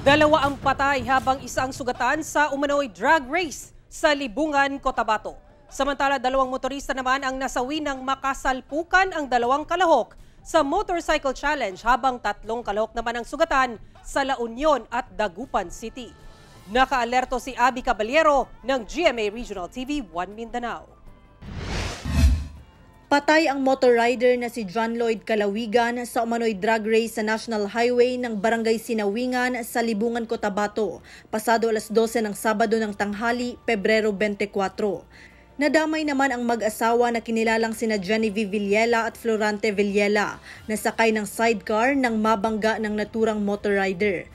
Dalawa ang patay habang isa ang sugatan sa umano'y drag race sa Libungan, Cotabato. Samantala, dalawang motorista naman ang nasawi ng makasalpukan ang dalawang kalahok sa Motorcycle Challenge habang tatlong kalahok naman ang sugatan sa La Union at Dagupan City. Nakaalerto si Abby Caballero ng GMA Regional TV 1 Mindanao. Patay ang motor rider na si John Lloyd Calawigan sa umano'y drag race sa National Highway ng Barangay Sinawingan sa Libungan, Cotabato, pasado alas 12 ng Sabado ng tanghali, Pebrero 24. Nadamay naman ang mag-asawa na kinilalang sina Genevieve Villela at Florante Villela na sakay ng sidecar nang mabangga ng naturang motor rider.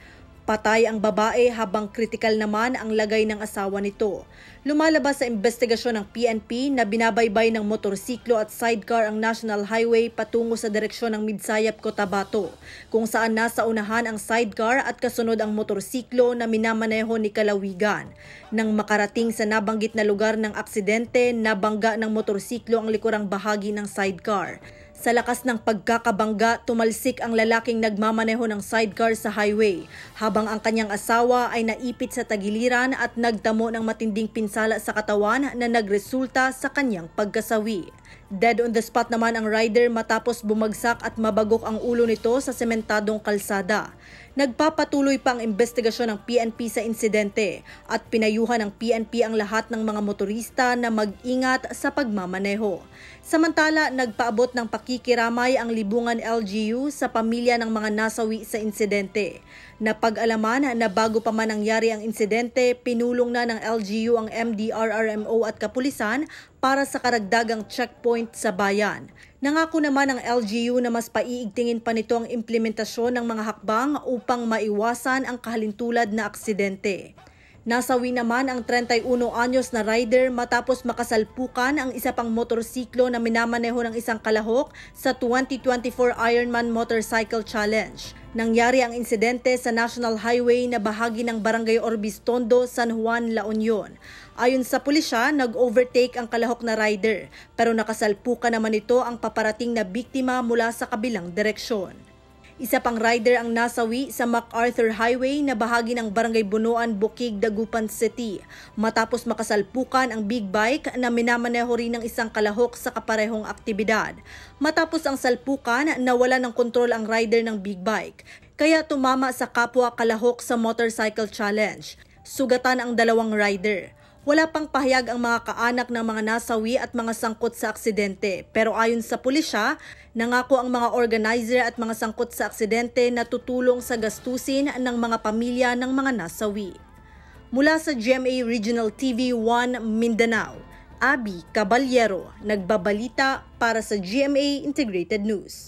Patay ang babae habang kritikal naman ang lagay ng asawa nito. Lumalabas sa investigasyon ng PNP na binabaybay ng motorsiklo at sidecar ang National Highway patungo sa direksyon ng Midsayap, Cotabato, kung saan nasa unahan ang sidecar at kasunod ang motorsiklo na minamaneho ni Calawigan. Nang makarating sa nabanggit na lugar ng aksidente, nabangga ng motorsiklo ang likurang bahagi ng sidecar. Sa lakas ng pagkakabangga, tumalsik ang lalaking nagmamaneho ng sidecar sa highway, habang ang kanyang asawa ay naipit sa tagiliran at nagtamo ng matinding pinsala sa katawan na nagresulta sa kanyang pagkasawi. Dead on the spot naman ang rider matapos bumagsak at mabagok ang ulo nito sa sementadong kalsada. Nagpapatuloy pa ang investigasyon ng PNP sa insidente at pinayuhan ng PNP ang lahat ng mga motorista na mag-ingat sa pagmamaneho. Samantala, nagpaabot ng pakikiramay ang Libungan LGU sa pamilya ng mga nasawi sa insidente. Napag-alaman na bago pa man nangyari ang insidente, pinulong na ng LGU ang MDRRMO at kapulisan para sa karagdagang checkpoint sa bayan. Nangako naman ang LGU na mas paiigtingin pa nito ang implementasyon ng mga hakbang upang maiwasan ang kahalintulad na aksidente. Nasawi naman ang 31 anyos na rider matapos makasalpukan ang isa pang motorsiklo na minamaneho ng isang kalahok sa 2024 Ironman Motorcycle Challenge. Nangyari ang insidente sa National Highway na bahagi ng Barangay Orbistondo, San Juan, La Union. Ayon sa pulisya, nag-overtake ang kalahok na rider pero nakasalpukan naman ito ang paparating na biktima mula sa kabilang direksyon. Isa pang rider ang nasawi sa MacArthur Highway na bahagi ng Barangay Bunuan, Bukig, Dagupan City matapos makasalpukan ang big bike na minamaneho rin ng isang kalahok sa kaparehong aktibidad. Matapos ang salpukan, nawala ng kontrol ang rider ng big bike, kaya tumama sa kapwa kalahok sa Motorcycle Challenge. Sugatan ang dalawang rider. Wala pang pahayag ang mga kaanak ng mga nasawi at mga sangkot sa aksidente. Pero ayon sa pulisya, nangako ang mga organizer at mga sangkot sa aksidente na tutulong sa gastusin ng mga pamilya ng mga nasawi. Mula sa GMA Regional TV 1 Mindanao, Abby Caballero, nagbabalita para sa GMA Integrated News.